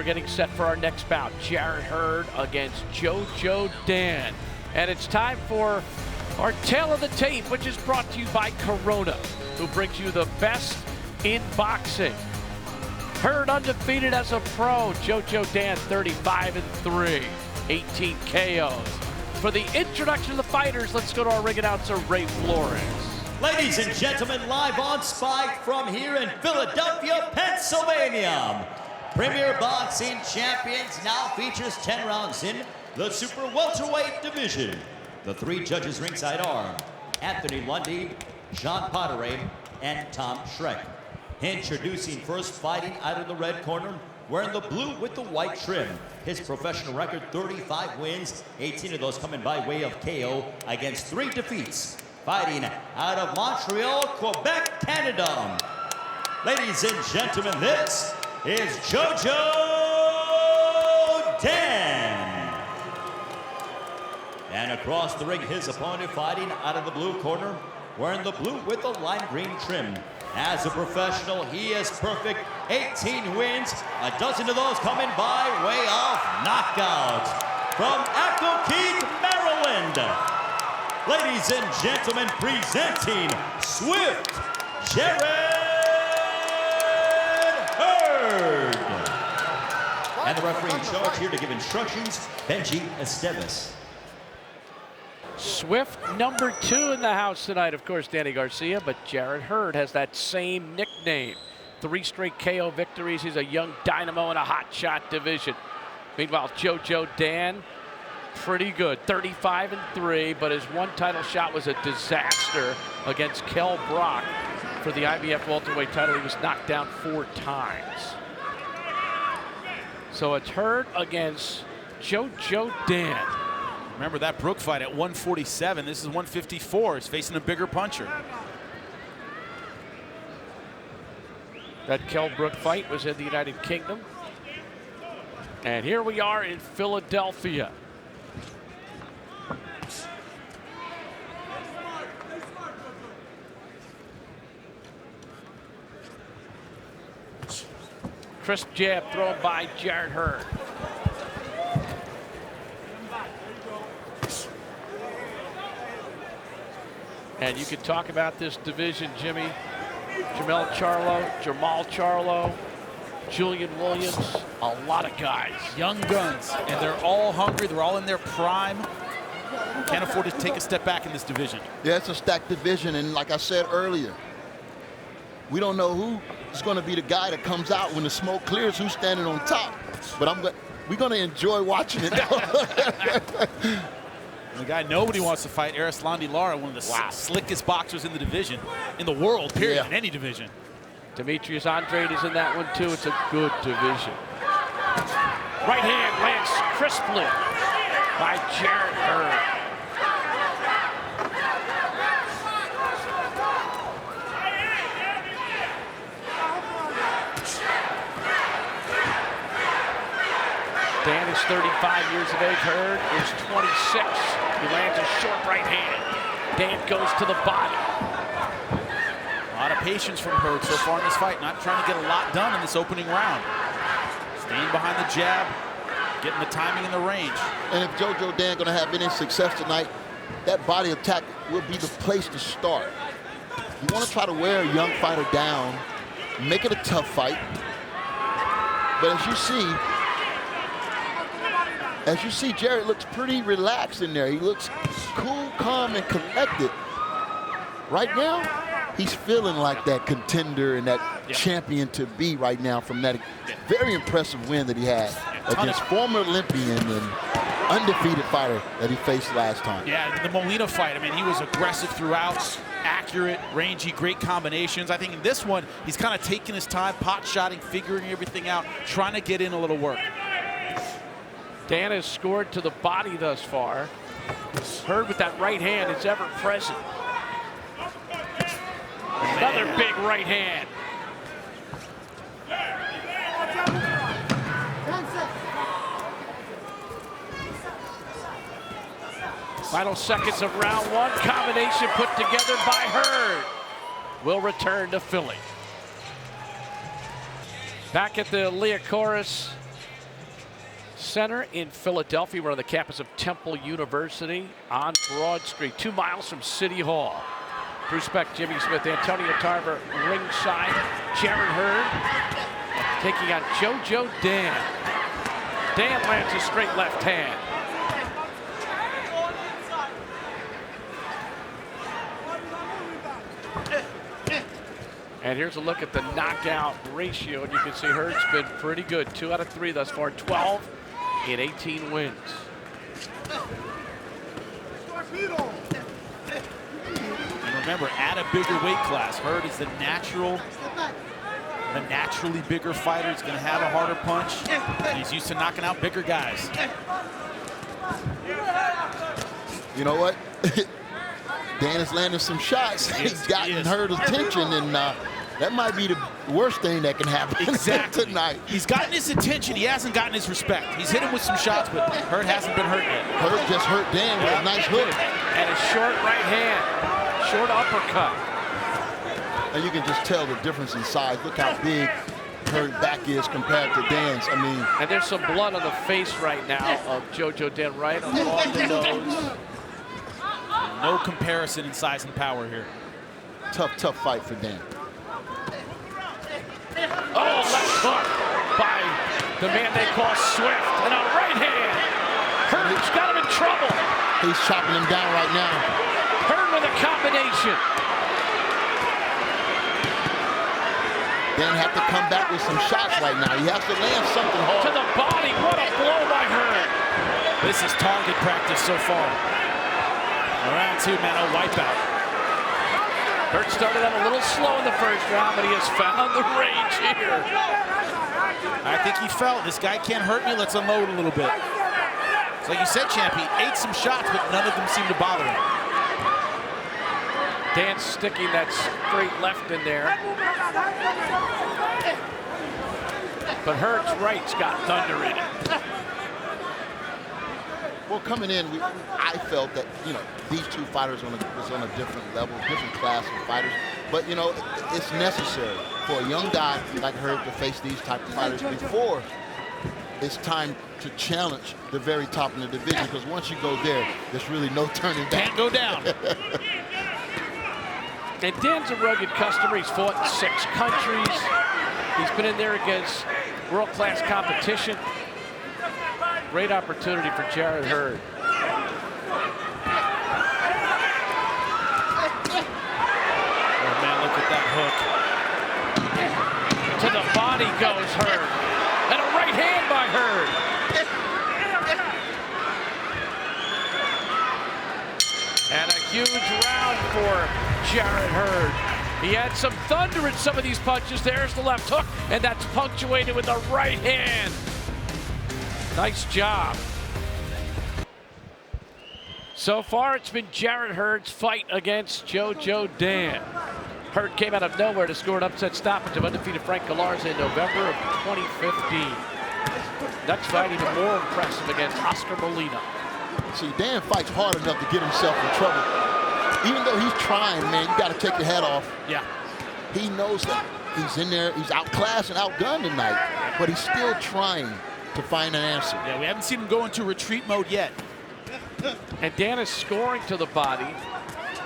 getting set for our next bout. Jarrett Hurd against JoJo Dan. And it's time for our Tale of the Tape, which is brought to you by Corona, who brings you the best in boxing. Hurd undefeated as a pro. JoJo Dan 35-3, 18 KOs. For the introduction of the fighters, let's go to our ring announcer, Ray Flores. Ladies and gentlemen, live on Spike from here in Philadelphia, Pennsylvania. Premier Boxing Champions now features 10 rounds in the super welterweight division. The three judges ringside are Anthony Lundy, Jean Potteray, and Tom Schreck. Introducing first, fighting out of the red corner, wearing the blue with the white trim. His professional record, 35 wins, 18 of those coming by way of KO against 3 defeats. Fighting out of Montreal, Quebec, Canada. Ladies and gentlemen, this is JoJo Dan. And across the ring, his opponent fighting out of the blue corner, wearing the blue with the lime green trim. As a professional, he is perfect. 18 wins, a dozen of those coming by way of knockout. From Accokeek, Maryland, ladies and gentlemen, presenting Swift Jarrett Hurd. And the referee in charge here to give instructions, Benji Esteves. Swift number 2 in the house tonight, of course, Danny Garcia, but Jarrett Hurd has that same nickname. 3 straight KO victories. He's a young dynamo in a hot shot division. Meanwhile, JoJo Dan, pretty good, 35-3, but his one title shot was a disaster against Kell Brock for the IBF welterweight title. He was knocked down 4 times. So it's Hurd against JoJo Dan. Remember that Brook fight at 147. This is 154. He's facing a bigger puncher. That Kell Brook fight was in the United Kingdom. And here we are in Philadelphia. Crisp jab thrown by Jarrett Hurd. And you could talk about this division, Jimmy. Jamal Charlo, Julian Williams, a lot of guys. Young guns, and they're all hungry. They're all in their prime. Can't afford to take a step back in this division. Yeah, it's a stacked division, and like I said earlier, we don't know who is going to be the guy that comes out when the smoke clears, who's standing on top. But we're going to enjoy watching it. The guy nobody wants to fight, Arislandi Lara, one of the slickest boxers in the division, in the world, period, in any division. Demetrius Andrade is in that one too. It's a good division. Right hand lands crisply by Jarrett Hurd. Dan is 35 years of age. Hurd is 26. He lands a short right hand. Dan goes to the body. A lot of patience from Hurd so far in this fight. Not trying to get a lot done in this opening round. Staying behind the jab, getting the timing and the range. And if JoJo Dan going to have any success tonight, that body attack will be the place to start. You want to try to wear a young fighter down, make it a tough fight. But as you see, Jarrett looks pretty relaxed in there. He looks cool, calm, and collected. Right now, he's feeling like that contender and that champion to be right now from that very impressive win that he had against former Olympian and undefeated fighter that he faced last time. Yeah, the Molina fight, I mean, he was aggressive throughout, accurate, rangy, great combinations. I think in this one, he's kind of taking his time, pot-shotting, figuring everything out, trying to get in a little work. Dan has scored to the body thus far. Hurd with that right hand is ever present. Another big right hand. Final seconds of round 1. Combination put together by Hurd. Will return to Philly. Back at the Liacoris Center in Philadelphia. We're on the campus of Temple University on Broad Street, 2 miles from City Hall. Bruce Beck, Jimmy Smith, Antonio Tarver ringside. Jarrett Hurd taking on JoJo Dan. Dan lands a straight left hand. And here's a look at the knockout ratio, and you can see Hurd's been pretty good. 2 out of 3 thus far, 12 in 18 wins. And remember, at a bigger weight class, Hurd is the naturally bigger fighter. He's going to have a harder punch. And he's used to knocking out bigger guys. You know what? Dan is landing some shots. He's gotten Hurd's attention, and that might be the worst thing that can happen tonight. He's gotten his attention. He hasn't gotten his respect. He's hit him with some shots, but Hurd hasn't been hurt yet. Hurd just hurt Dan with a nice hook. And a short right hand, short uppercut. And you can just tell the difference in size. Look how big Hurd's back is compared to Dan's. I mean, and there's some blood on the face right now of JoJo Dan, right along the nose. No comparison in size and power here. Tough fight for Dan. Oh, left hook by the man they call Swift. And a right hand. Hurd's got him in trouble. He's chopping him down right now. Hurd with a combination. Dan have to come back with some shots right now. He has to land something hard. To the body. What a blow by Hurd. This is target practice so far. Round 2, man, a wipeout. Hurd started out a little slow in the first round, but he has found the range here. I think he felt this guy can't hurt me. Let's unload a little bit. It's like you said, champ, he ate some shots, but none of them seemed to bother him. Dan sticking that straight left in there. But Hurd's right's got thunder in it. Well, coming in, I felt that, you know, these two fighters was on a different level, different class of fighters. But, you know, it's necessary for a young guy like Hurd to face these type of fighters before it's time to challenge the very top in the division. Because once you go there, there's really no turning back. Can't go down. And Dan's a rugged customer. He's fought in 6 countries. He's been in there against world-class competition. Great opportunity for Jarrett Hurd. Oh, man, look at that hook. To the body goes Hurd. And a right hand by Hurd. And a huge round for Jarrett Hurd. He had some thunder in some of these punches. There's the left hook, and that's punctuated with the right hand. Nice job. So far, it's been Jarrett Hurd's fight against JoJo Dan. Hurd came out of nowhere to score an upset stoppage of undefeated Frank Galarza in November of 2015. Next fight, even more impressive against Oscar Molina. See, Dan fights hard enough to get himself in trouble. Even though he's trying, man, you got to take your head off. Yeah. He knows that he's in there, he's outclassed and outgunned tonight, but he's still trying to find an answer. Yeah, we haven't seen him go into retreat mode yet. And Dan is scoring to the body,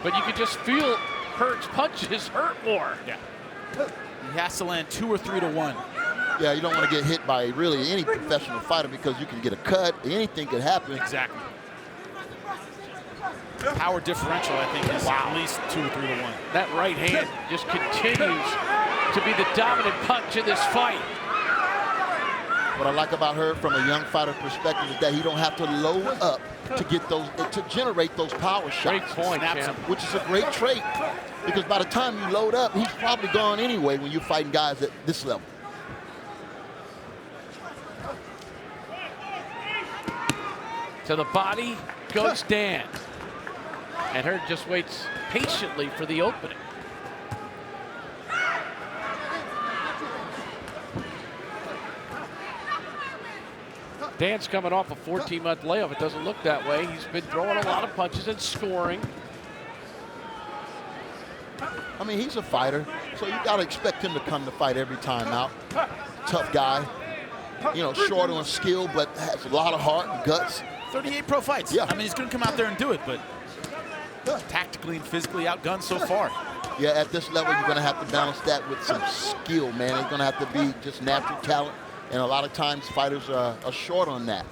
but you can just feel Hurd's punches hurt more. Yeah. He has to land 2 or 3 to 1. Yeah, you don't want to get hit by really any professional fighter because you can get a cut, anything could happen. Exactly. Power differential, I think, is at least 2 or 3 to 1. That right hand just continues to be the dominant punch in this fight. What I like about Hurd from a young fighter perspective is that he don't have to load up to get those, to generate those power shots. Great point, champ. Which is a great trait, because by the time you load up, he's probably gone anyway when you're fighting guys at this level. To the body goes Dan. And Hurd just waits patiently for the opening. Dan's coming off a 14-month layoff. It doesn't look that way. He's been throwing a lot of punches and scoring. I mean, he's a fighter, so you got to expect him to come to fight every time out. Tough guy. you know, short on skill, but has a lot of heart and guts. 38 pro fights. Yeah. I mean, he's going to come out there and do it, but tactically and physically outgunned so far. Yeah, at this level, you're going to have to balance that with some skill, man. It's going to have to be just natural talent, and a lot of times fighters are short on that.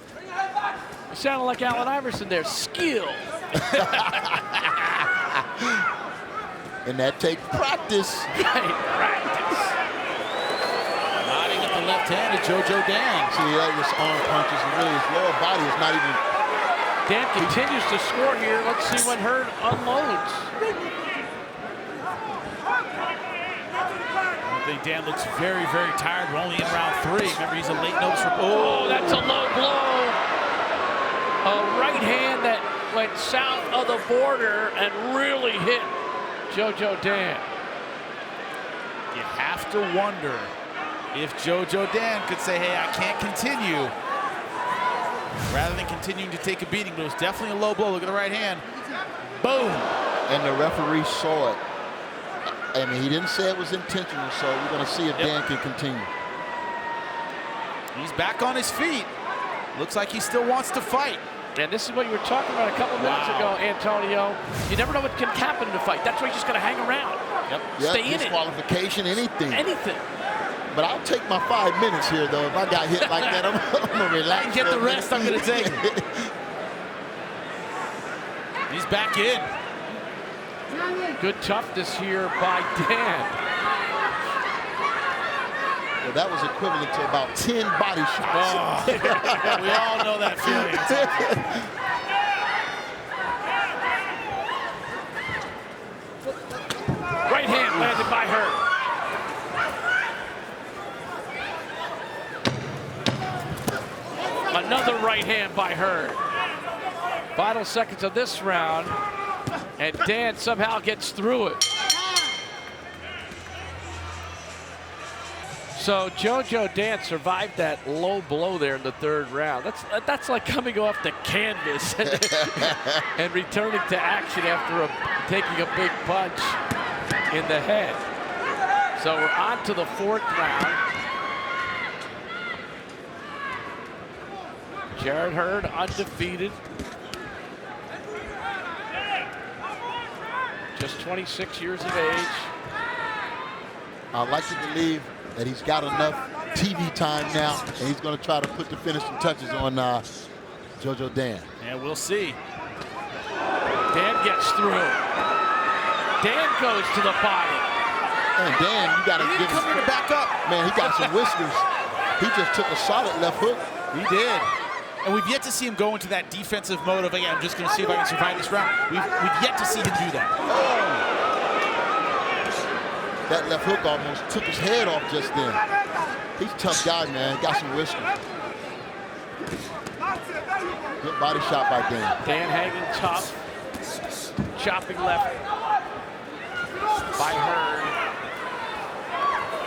You sounded like Allen Iverson there. Skill. And that takes practice. Right, practice. Nodding at the left hand of JoJo Dan. See, that was arm punches, and really his lower body is not even. Dan continues to score here. Let's see when Hurd unloads. I think Dan looks very, very tired. We're only in round 3. Remember, he's a late notice for. Oh, that's a low blow. A right hand that went south of the border and really hit JoJo Dan. You have to wonder if JoJo Dan could say, hey, I can't continue, rather than continuing to take a beating. But it was definitely a low blow. Look at the right hand. Boom. And the referee saw it. I mean, he didn't say it was intentional, so we're going to see if Dan can continue. He's back on his feet. Looks like he still wants to fight. And this is what you were talking about a couple minutes ago, Antonio. You never know what can happen in a fight. That's why you just got to hang around. Yep. Stay in it. Disqualification, anything. Anything. But I'll take my 5 minutes here, though. If I got hit like that, I'm going to relax. Get the rest I'm going to take. He's back in. Good toughness here by Dan. Well, that was equivalent to about 10 body shots. Oh, we all know that feeling. Right hand landed by Hurd. Another right hand by Hurd. Final seconds of this round, and Dan somehow gets through it. So JoJo Dan survived that low blow there in the 3rd round. That's like coming off the canvas and returning to action after taking a big punch in the head. So we're on to the 4th round. Jarrett Hurd undefeated. Just 26 years of age. I'd like to believe that he's got enough TV time now, and he's going to try to put the finishing touches on JoJo Dan. And we'll see. Dan gets through. Dan goes to the body. And Dan, you got to give Come here to back up. Man, he got some whiskers. He just took a solid left hook. He did. And we've yet to see him go into that defensive mode of, I'm just going to see if I can survive this round. We've yet to see him do that. Oh. That left hook almost took his head off just then. He's a tough guy, man. Got some whiskers. Good body shot by Dan. Dan hanging tough. Chopping left by Hurd.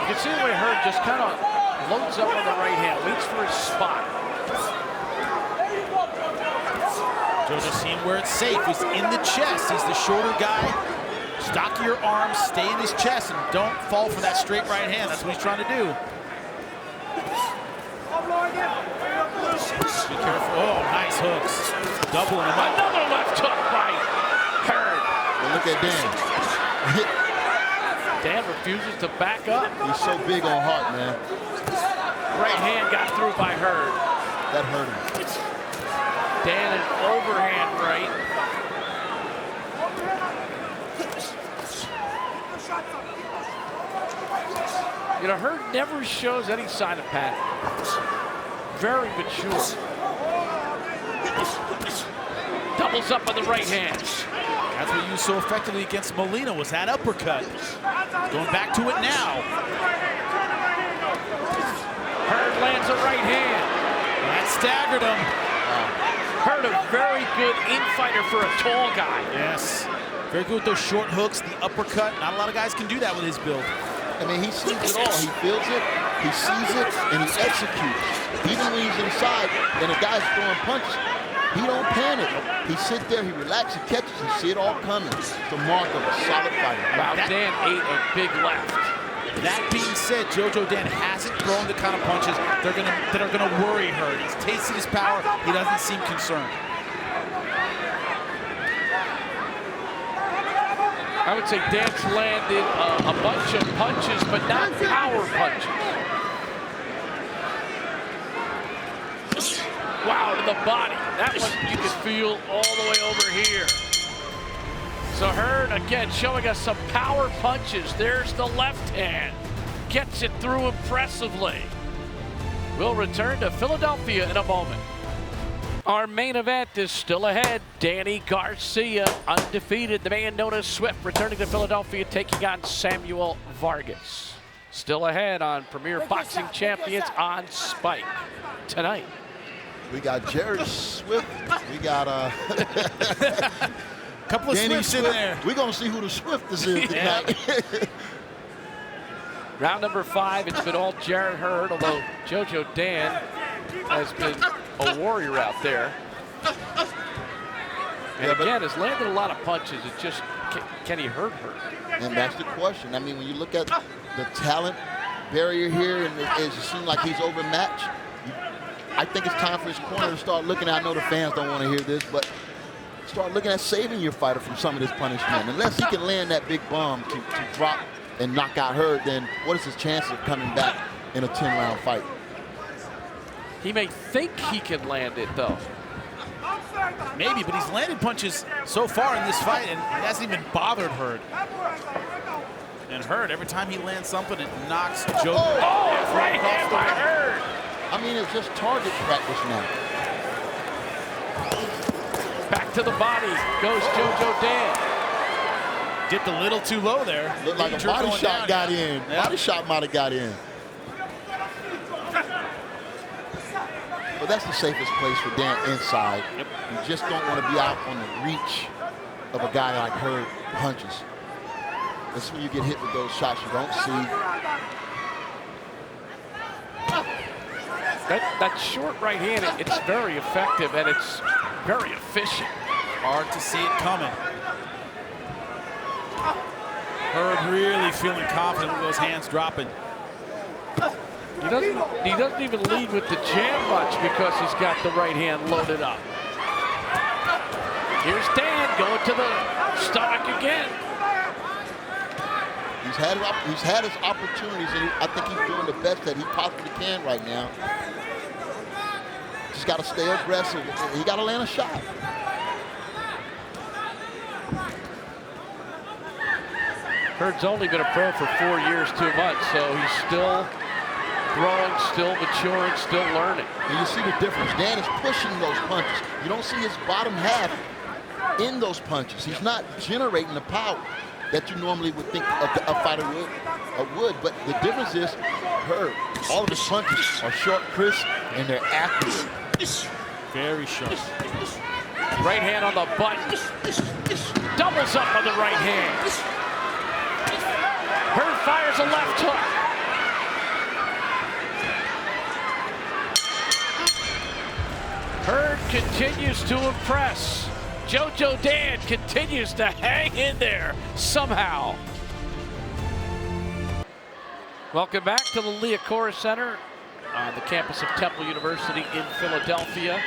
You can see the way Hurd just kind of loads up on the right hand, waits for his spot. JoJo seeing where it's safe. He's in the chest. He's the shorter guy. Stock your arms, stay in his chest, and don't fall for that straight right hand. That's what he's trying to do. Be careful. Oh, nice hooks. Doubling him up. Another left hook by Hurd. But look at Dan. Dan refuses to back up. He's so big on heart, man. Right hand got through by Hurd. That hurt him. Dan an overhand right. You know, Hurd never shows any sign of panic. Very mature. Doubles up on the right hand. That's what he used so effectively against Molina, was that uppercut. Going back to it now. Hurd lands a right hand. That staggered him. Hurd a very good infighter for a tall guy. Yes. Very good with those short hooks, the uppercut. Not a lot of guys can do that with his build. I mean, he sees it all. He feels it, he sees it, and he executes. Even when he's inside and the guy's throwing punches, he don't panic. He sits there, he relaxes, he catches, he see it all coming. It's the mark of a solid fighter. Wow, Dan ate a big left. That being said, JoJo Dan hasn't thrown the kind of punches that are gonna worry Hurd. He's tasted his power. He doesn't seem concerned. I would say Dan's landed a bunch of punches, but not power punches. Wow, to the body. That one you can feel all the way over here. So Hurd, again, showing us some power punches. There's the left hand. Gets it through impressively. We'll return to Philadelphia in a moment. Our main event is still ahead. Danny Garcia, undefeated. The man known as Swift, returning to Philadelphia, taking on Samuel Vargas. Still ahead on Premier Boxing Champions on Spike tonight. We got Jarrett Swift. We got Couple of Danny Swifts in there. We're going to see who the Swiftest is tonight. Round number 5, it's been all Jarrett Hurd, although JoJo Dan has been a warrior out there. And again, has landed a lot of punches. It's just, can he hurt Hurd? And that's the question. I mean, when you look at the talent barrier here, and it seems like he's overmatched, I think it's time for his corner to start looking at, I know the fans don't want to hear this, but start looking at saving your fighter from some of this punishment. Unless he can land that big bomb to drop and knock out Hurd, then what is his chance of coming back in a 10-round fight? He may think he can land it, though. Maybe, but he's landed punches so far in this fight, and it hasn't even bothered Hurd. And Hurd, every time he lands something, it knocks JoJo. Oh, right hand by Hurd. I mean, it's just target practice now. Back to the body goes JoJo Dan. Dipped a little too low there. Looked like a body shot got in. Yeah. Body shot might have got in. But that's the safest place for Dan inside. Yep. You just don't want to be out on the reach of a guy like Hurd punches. That's when you get hit with those shots you don't see. That short right hand, it's very effective and it's very efficient. Hard to see it coming. Hurd really feeling confident with those hands dropping. He doesn't even lead with the jab much because he's got the right hand loaded up. Here's Dan going to the stomach again. He's had his opportunities, and I think he's doing the best that he possibly can right now. Just got to stay aggressive. He got to land a shot. Hurd's only been a pro for 4 years, 2 months, so he's still growing, still maturing, still learning. And you see the difference. Dan is pushing those punches. You don't see his bottom half in those punches. He's not generating the power that you normally would think a fighter would. But the difference is, Hurd, all of his punches are short, crisp, and they're accurate. Very sharp. Right hand on the butt. Doubles up on the right hand. Hurd fires a left hook. Hurd continues to impress. JoJo Dan continues to hang in there somehow. Welcome back to the Liacouras Center on the campus of Temple University in Philadelphia.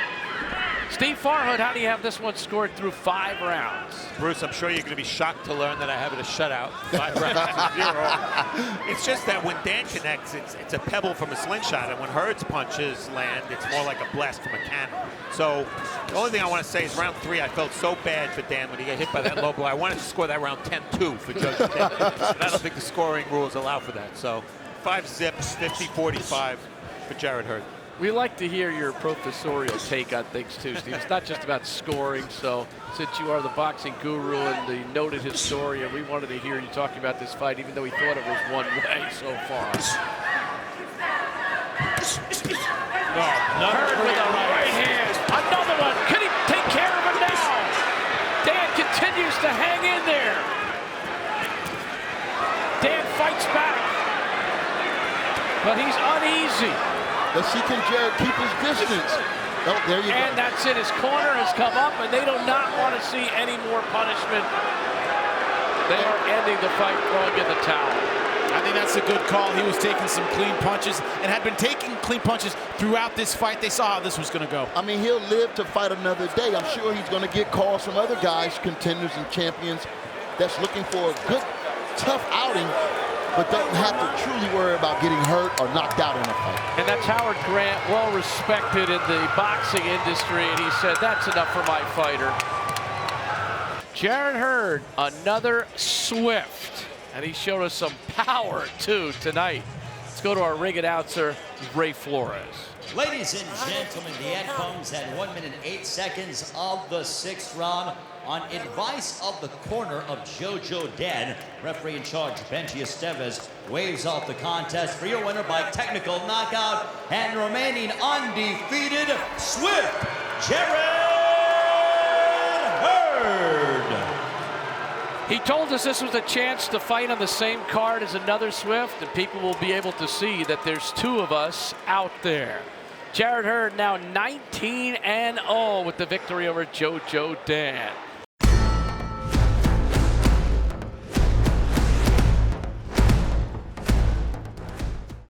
Steve Farhood, how do you have this one scored through 5 rounds? Bruce, I'm sure you're going to be shocked to learn that I have it a shutout, 5 rounds to 0. It's just that when Dan connects, it's a pebble from a slingshot, and when Hurd's punches land, it's more like a blast from a cannon. So the only thing I want to say is round 3, I felt so bad for Dan when he got hit by that low blow. I wanted to score that round 10-2 for Judge Dan, but I don't think the scoring rules allow for that. So 5 zips, 50-45 for Jarrett Hurd. We like to hear your professorial take on things too, Steve. It's not just about scoring, so since you are the boxing guru and the noted historian, we wanted to hear you talking about this fight, even though he thought it was one way so far. Hurd with a right hand. Another one. Can he take care of him now? Dan continues to hang in there. Dan fights back, but he's uneasy. Let's see, can Jarrett keep his distance? Oh, there you go. And that's it. His corner has come up, and they do not want to see any more punishment. They are ending the fight, throwing in the towel. I think that's a good call. He was taking some clean punches and had been taking clean punches throughout this fight. They saw how this was going to go. I mean, he'll live to fight another day. I'm sure he's going to get calls from other guys, contenders and champions, that's looking for a good, tough outing, but doesn't have to truly worry about getting hurt or knocked out in a fight. And that's Howard Grant, well respected in the boxing industry, and he said, that's enough for my fighter. Jarrett Hurd, another swift, and he showed us some power too tonight. Let's go to our ring announcer, Ray Flores. Ladies and gentlemen, the end comes at 1 minute 8 seconds of the 6th round. On advice of the corner of JoJo Dan, referee in charge, Benji Estevez, waves off the contest for your winner by technical knockout and remaining undefeated, Swift Jarrett Hurd. He told us this was a chance to fight on the same card as another Swift, and people will be able to see that there's 2 of us out there. Jarrett Hurd now 19-0 with the victory over JoJo Dan.